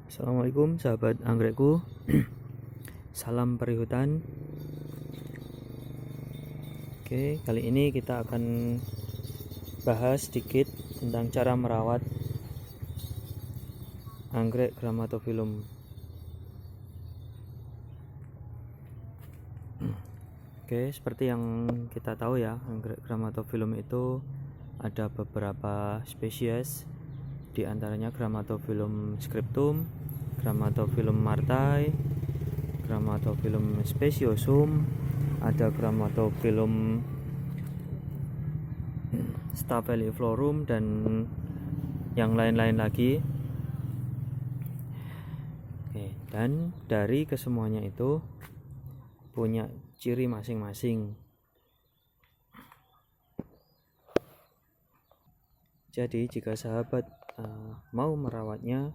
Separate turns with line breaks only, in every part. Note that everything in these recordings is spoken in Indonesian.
Assalamualaikum sahabat anggrekku. Salam peri hutan. Oke, kali ini kita akan bahas sedikit tentang cara merawat anggrek Grammatophyllum. Oke, seperti yang kita tahu ya, anggrek Grammatophyllum itu ada beberapa spesies, di antaranya Grammatophyllum scriptum, Grammatophyllum martai, Grammatophyllum speciosum, ada Grammatophyllum Staphyliflorum dan yang lain-lain lagi. Oke, dan dari kesemuanya itu punya ciri masing-masing. Jadi jika sahabat mau merawatnya,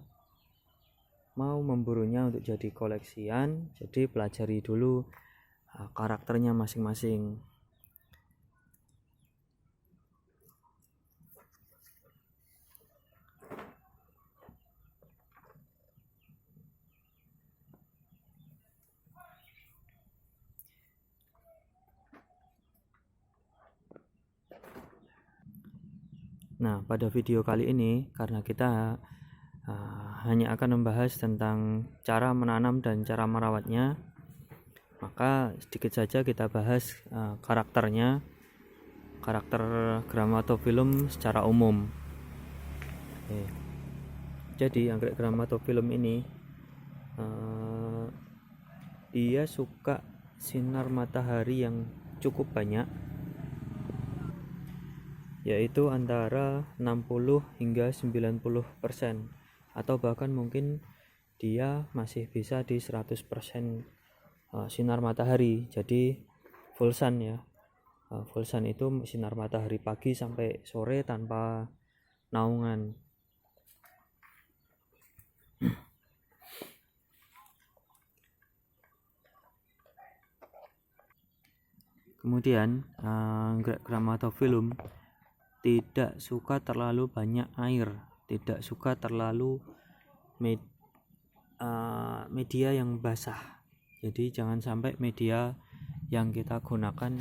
mau memburunya untuk jadi koleksian, jadi pelajari dulu karakternya masing-masing. Nah, pada video kali ini karena kita hanya akan membahas tentang cara menanam dan cara merawatnya, maka sedikit saja kita bahas karakter Grammatophyllum secara umum. Oke. Jadi anggrek Grammatophyllum ini dia suka sinar matahari yang cukup banyak, yaitu antara 60 hingga 90%, atau bahkan mungkin dia masih bisa di 100% sinar matahari. Jadi full sun ya. Full sun itu sinar matahari pagi sampai sore tanpa naungan. Kemudian anggrek Grammatophyllum tidak suka terlalu banyak air, tidak suka terlalu media yang basah. Jadi jangan sampai media yang kita gunakan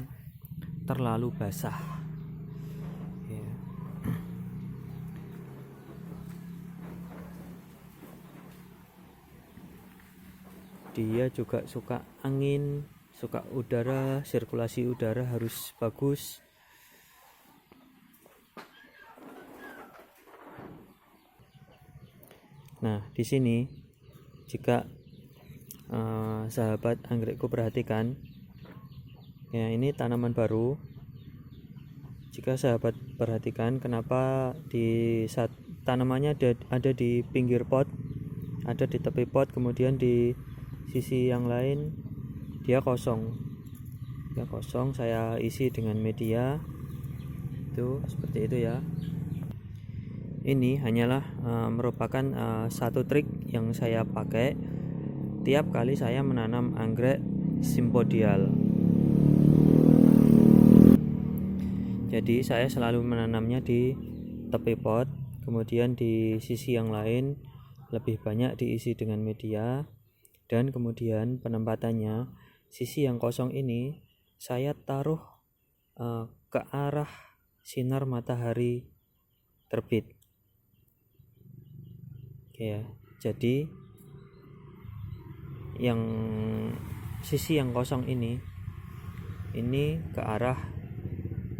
terlalu basah ya. Dia juga suka angin, suka udara, sirkulasi udara harus bagus. Nah, di sini jika sahabat anggrekku perhatikan, ya ini tanaman baru. Jika sahabat perhatikan, kenapa di saat tanamannya ada di pinggir pot, ada di tepi pot, kemudian di sisi yang lain dia kosong. Ya kosong, saya isi dengan media. Itu seperti itu ya. Ini hanyalah merupakan satu trik yang saya pakai tiap kali saya menanam anggrek simpodial. Jadi saya selalu menanamnya di tepi pot, kemudian di sisi yang lain lebih banyak diisi dengan media, dan kemudian penempatannya sisi yang kosong ini saya taruh ke arah sinar matahari terbit. Oke ya. Jadi yang sisi yang kosong ini ke arah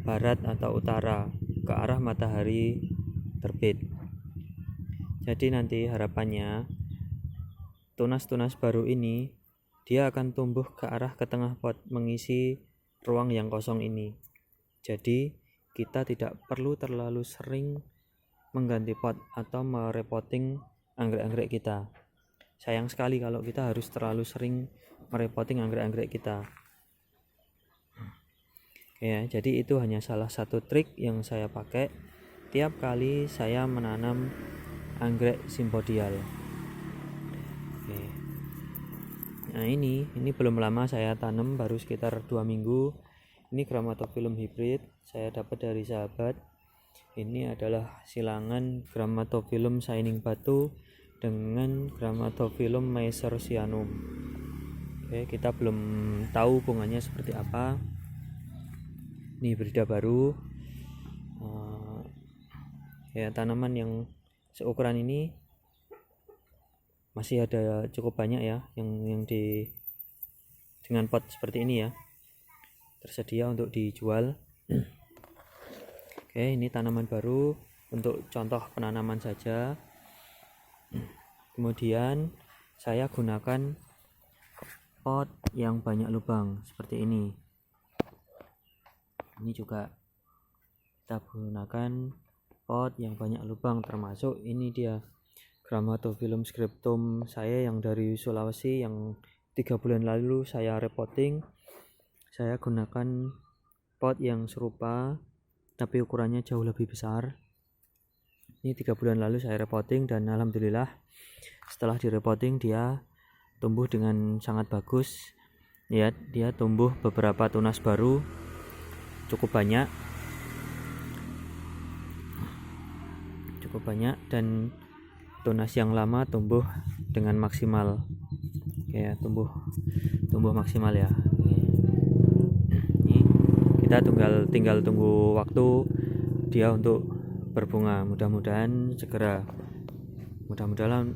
barat atau utara, ke arah matahari terbit. Jadi nanti harapannya tunas-tunas baru ini dia akan tumbuh ke arah ke tengah pot, mengisi ruang yang kosong ini. Jadi kita tidak perlu terlalu sering mengganti pot atau merepoting anggrek-anggrek kita. Sayang sekali kalau kita harus terlalu sering merepoting anggrek-anggrek kita. Ya, jadi itu hanya salah satu trik yang saya pakai tiap kali saya menanam anggrek simpodial. Oke. Nah ini belum lama saya tanam, baru sekitar 2 minggu. Ini Grammatophyllum hybrid saya dapat dari sahabat. Ini adalah silangan Grammatophyllum shining batu dengan Grammatophyllum Mecercianum. Oke, kita belum tahu hubungannya seperti apa. Ini hibrida baru. Ya, tanaman yang seukuran ini masih ada cukup banyak ya, yang dengan pot seperti ini ya, tersedia untuk dijual. Oke, ini tanaman baru untuk contoh penanaman saja. Kemudian saya gunakan pot yang banyak lubang seperti ini. Ini juga kita gunakan pot yang banyak lubang, termasuk ini dia Grammatophyllum scriptum saya yang dari Sulawesi yang 3 bulan lalu saya repotting. Saya gunakan pot yang serupa tapi ukurannya jauh lebih besar. Ini 3 bulan lalu saya repotting dan alhamdulillah setelah direpotting dia tumbuh dengan sangat bagus. Lihat, dia tumbuh beberapa tunas baru cukup banyak dan tunas yang lama tumbuh dengan maksimal. Ya, tumbuh maksimal ya. Ini kita tinggal tunggu waktu dia untuk berbunga. Mudah-mudahan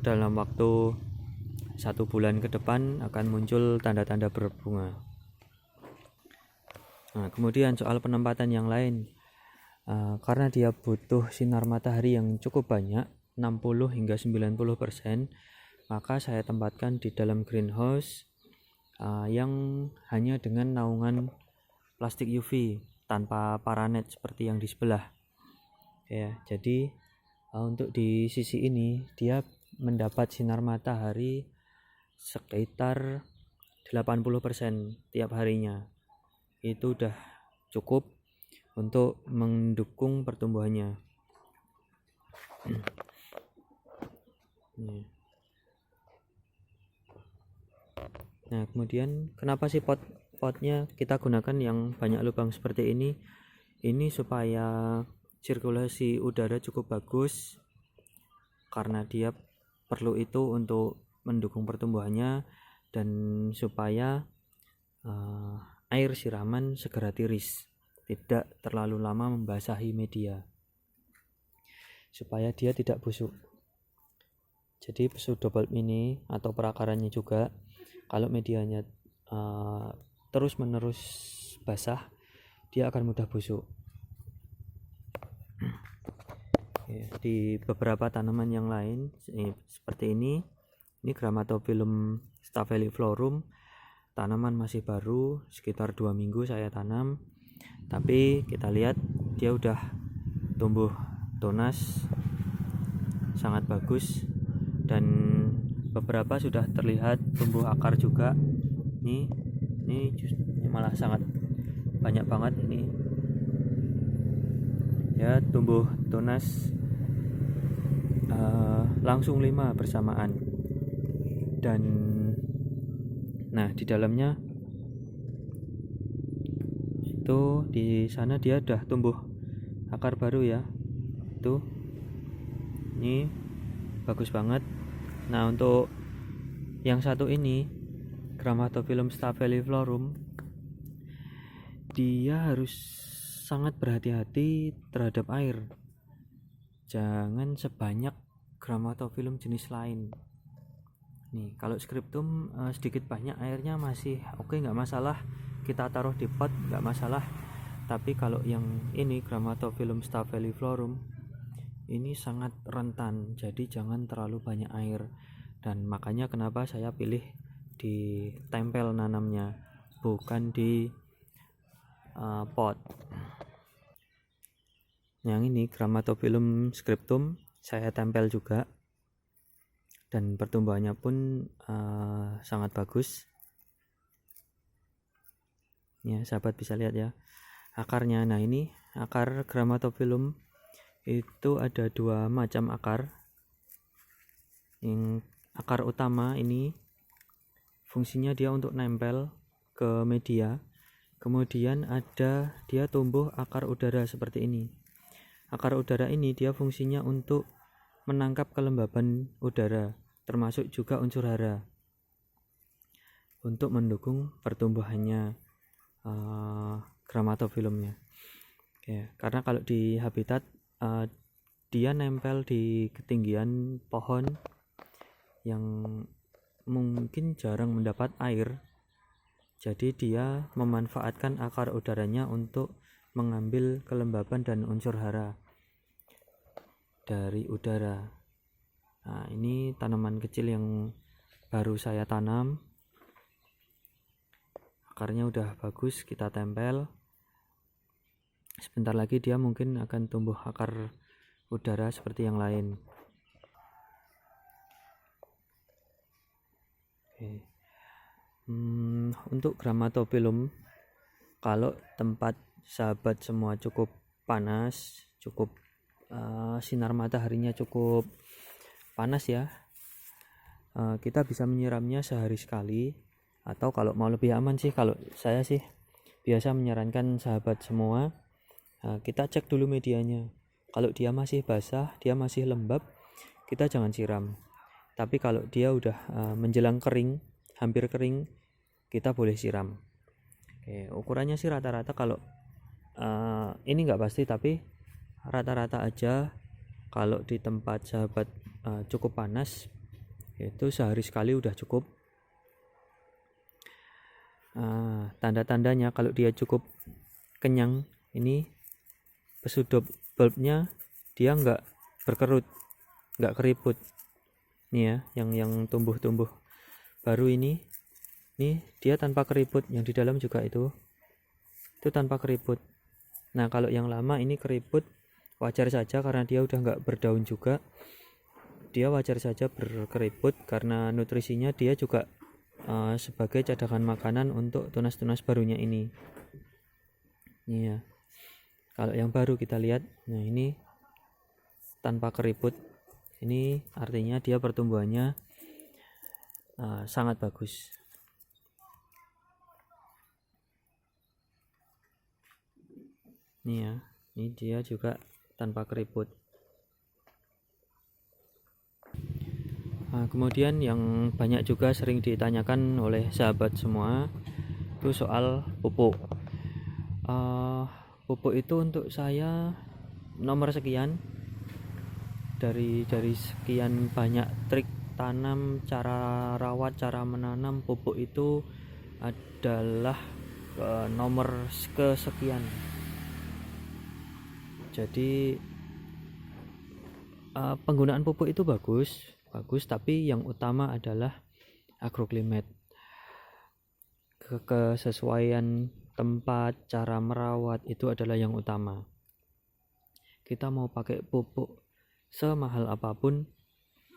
dalam waktu 1 bulan ke depan akan muncul tanda-tanda berbunga. Nah, kemudian soal penempatan yang lain, karena dia butuh sinar matahari yang cukup banyak, 60 hingga 90%, maka saya tempatkan di dalam greenhouse yang hanya dengan naungan plastik UV tanpa paranet seperti yang di sebelah. Ya, jadi untuk di sisi ini dia mendapat sinar matahari sekitar 80% tiap harinya. Itu udah cukup untuk mendukung pertumbuhannya. Nah, kemudian kenapa sih potnya kita gunakan yang banyak lubang seperti ini? Ini supaya sirkulasi udara cukup bagus, karena dia perlu itu untuk mendukung pertumbuhannya dan supaya air siraman segera tiris, tidak terlalu lama membasahi media, supaya dia tidak busuk. Jadi pseudobulb ini atau perakarannya juga, kalau medianya terus-menerus basah, dia akan mudah busuk. Di beberapa tanaman yang lain seperti ini Grammatophyllum staphylorum, tanaman masih baru, sekitar 2 minggu saya tanam, tapi kita lihat dia udah tumbuh tunas sangat bagus dan beberapa sudah terlihat tumbuh akar juga. Ini malah sangat banyak banget ini ya, tumbuh tunas langsung 5 bersamaan. Dan nah, di dalamnya itu di sana dia udah tumbuh akar baru ya. Tuh, ini bagus banget. Nah, untuk yang satu ini Grammatophyllum staphylorum, dia harus sangat berhati-hati terhadap air. Jangan sebanyak Grammatophyllum jenis lain. Nih, kalau scriptum sedikit banyak airnya masih oke, nggak masalah, kita taruh di pot nggak masalah. Tapi kalau yang ini Grammatophyllum staphylorum ini sangat rentan, jadi jangan terlalu banyak air. Dan makanya kenapa saya pilih di tempel nanamnya, bukan di pot. Yang ini Grammatophyllum scriptum saya tempel juga, dan pertumbuhannya pun sangat bagus ya, sahabat bisa lihat ya akarnya. Nah, ini akar Grammatophyllum itu ada 2 macam akar. Yang akar utama ini fungsinya dia untuk nempel ke media, kemudian ada dia tumbuh akar udara seperti ini. Akar udara ini dia fungsinya untuk menangkap kelembaban udara, termasuk juga unsur hara, untuk mendukung pertumbuhannya Grammatophyllumnya. Oke, karena kalau di habitat dia nempel di ketinggian pohon yang mungkin jarang mendapat air, jadi dia memanfaatkan akar udaranya untuk mengambil kelembaban dan unsur hara dari udara. Nah, ini tanaman kecil yang baru saya tanam, akarnya udah bagus, kita tempel. Sebentar lagi dia mungkin akan tumbuh akar udara seperti yang lain. Oke. Untuk Grammatophyllum, kalau tempat sahabat semua cukup panas, cukup sinar mataharinya cukup panas ya, kita bisa menyiramnya sehari sekali, atau kalau mau lebih aman sih, kalau saya sih biasa menyarankan sahabat semua, kita cek dulu medianya. Kalau dia masih basah, dia masih lembab, kita jangan siram. Tapi kalau dia udah menjelang kering, hampir kering, kita boleh siram. Oke, ukurannya sih rata-rata, kalau ini nggak pasti, tapi rata-rata aja kalau di tempat sahabat cukup panas, itu sehari sekali udah cukup. Tanda-tandanya kalau dia cukup kenyang, ini pseudobulbnya dia nggak berkerut, nggak keriput. Nih ya, yang tumbuh-tumbuh baru ini dia tanpa keriput, yang di dalam juga itu tanpa keriput. Nah, kalau yang lama ini keriput, wajar saja karena dia udah nggak berdaun juga, dia wajar saja berkeriput karena nutrisinya dia juga sebagai cadangan makanan untuk tunas-tunas barunya ini. Ini ya, kalau yang baru kita lihat, nah ini tanpa keriput, ini artinya dia pertumbuhannya sangat bagus. Ini ya, ini dia juga tanpa keriput. Kemudian yang banyak juga sering ditanyakan oleh sahabat semua itu soal pupuk. Pupuk itu untuk saya nomor sekian dari sekian banyak trik tanam, cara rawat, cara menanam. Pupuk itu adalah nomor kesekian. Jadi penggunaan pupuk itu bagus, tapi yang utama adalah agroklimat, kesesuaian tempat, cara merawat itu adalah yang utama. Kita mau pakai pupuk semahal apapun,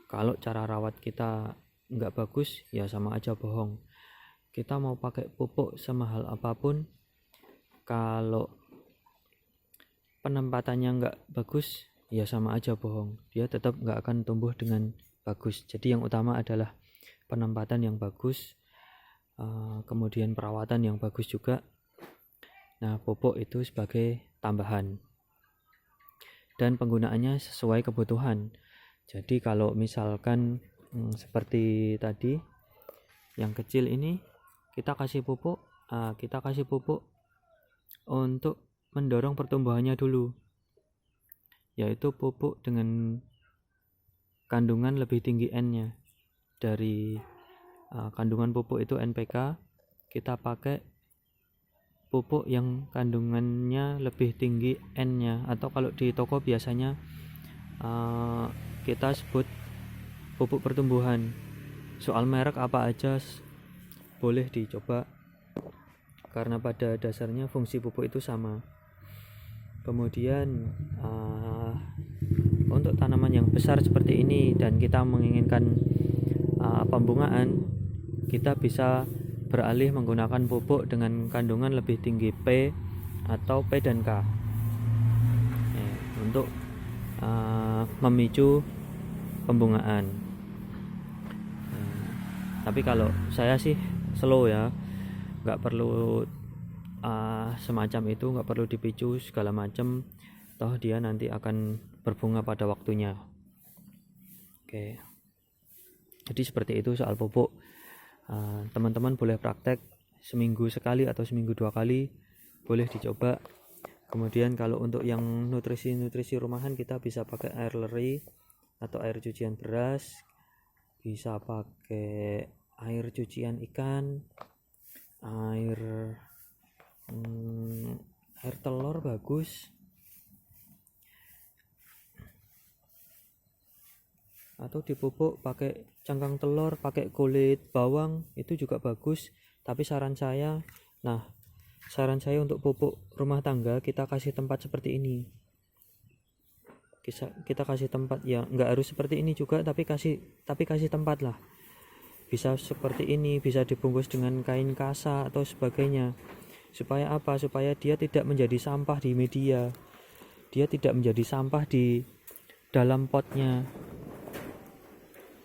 kalau cara rawat kita nggak bagus, ya sama aja bohong. Kita mau pakai pupuk semahal apapun, kalau penempatannya nggak bagus, ya sama aja bohong. Dia tetap nggak akan tumbuh dengan bagus. Jadi yang utama adalah penempatan yang bagus, kemudian perawatan yang bagus juga. Nah, pupuk itu sebagai tambahan, dan penggunaannya sesuai kebutuhan. Jadi kalau misalkan seperti tadi yang kecil ini, kita kasih pupuk untuk mendorong pertumbuhannya dulu, yaitu pupuk dengan kandungan lebih tinggi N-nya. Dari kandungan pupuk itu NPK, kita pakai pupuk yang kandungannya lebih tinggi N-nya, atau kalau di toko biasanya kita sebut pupuk pertumbuhan. Soal merek apa aja boleh dicoba, karena pada dasarnya fungsi pupuk itu sama. Kemudian untuk tanaman yang besar seperti ini dan kita menginginkan pembungaan, kita bisa beralih menggunakan pupuk dengan kandungan lebih tinggi P atau P dan K untuk memicu pembungaan. Tapi kalau saya sih slow ya, nggak perlu semacam itu, nggak perlu dipicu segala macam, toh dia nanti akan berbunga pada waktunya. Oke, jadi seperti itu soal pupuk. Teman-teman boleh praktek seminggu sekali atau seminggu 2 kali, boleh dicoba. Kemudian kalau untuk yang nutrisi rumahan, kita bisa pakai air leri atau air cucian beras, bisa pakai air cucian ikan, air telur bagus, atau dipupuk pakai cangkang telur, pakai kulit bawang, itu juga bagus. Tapi saran saya untuk pupuk rumah tangga, kita kasih tempat seperti ini. Kita kasih tempat, ya nggak harus seperti ini juga, tapi kasih tempat lah. Bisa seperti ini, bisa dibungkus dengan kain kasa atau sebagainya. Supaya apa? Supaya dia tidak menjadi sampah di media, dia tidak menjadi sampah di dalam potnya.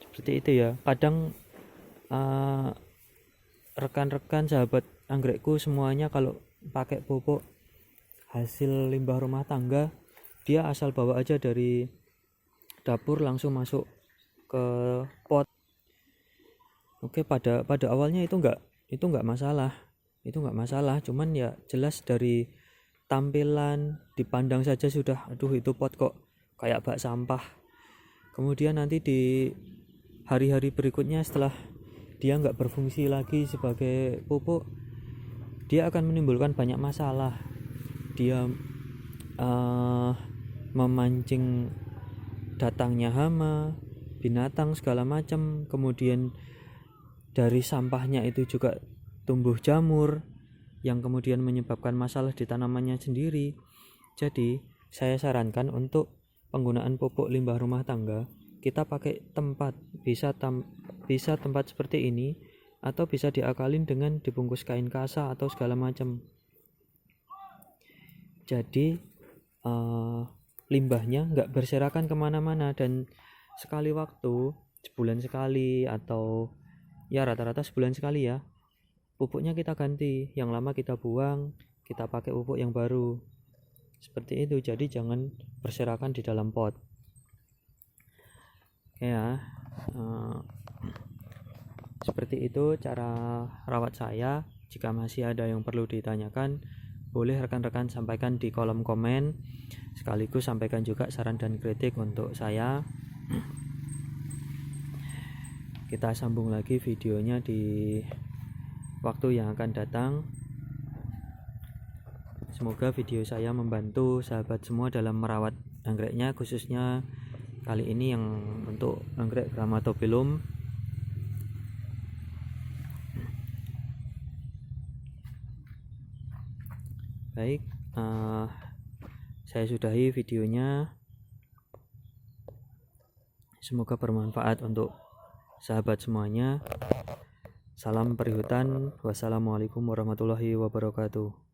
Seperti itu ya. Kadang rekan-rekan sahabat anggrekku semuanya kalau pakai pupuk hasil limbah rumah tangga, dia asal bawa aja dari dapur langsung masuk ke pot. Oke, pada awalnya itu nggak masalah, cuman ya jelas dari tampilan, dipandang saja sudah, aduh itu pot kok kayak bak sampah. Kemudian nanti di hari-hari berikutnya, setelah dia nggak berfungsi lagi sebagai pupuk, dia akan menimbulkan banyak masalah. Dia memancing datangnya hama, binatang segala macam. Kemudian dari sampahnya itu juga tumbuh jamur yang kemudian menyebabkan masalah di tanamannya sendiri. Jadi saya sarankan untuk penggunaan pupuk limbah rumah tangga, kita pakai tempat, bisa tempat seperti ini, atau bisa diakalin dengan dibungkus kain kasa atau segala macam. Jadi limbahnya nggak berserakan kemana-mana, dan sekali waktu, sebulan sekali atau ya rata-rata sebulan sekali ya, pupuknya kita ganti, yang lama kita buang, kita pakai pupuk yang baru. Seperti itu. Jadi jangan berserakan di dalam pot ya. Seperti itu cara rawat saya. Jika masih ada yang perlu ditanyakan, boleh rekan-rekan sampaikan di kolom komen, sekaligus sampaikan juga saran dan kritik untuk saya. Kita sambung lagi videonya di waktu yang akan datang. Semoga video saya membantu sahabat semua dalam merawat anggreknya, khususnya kali ini yang untuk anggrek Grammatophyllum. Baik, saya sudahi videonya. Semoga bermanfaat untuk sahabat semuanya. Salam perihutan. Wassalamualaikum warahmatullahi wabarakatuh.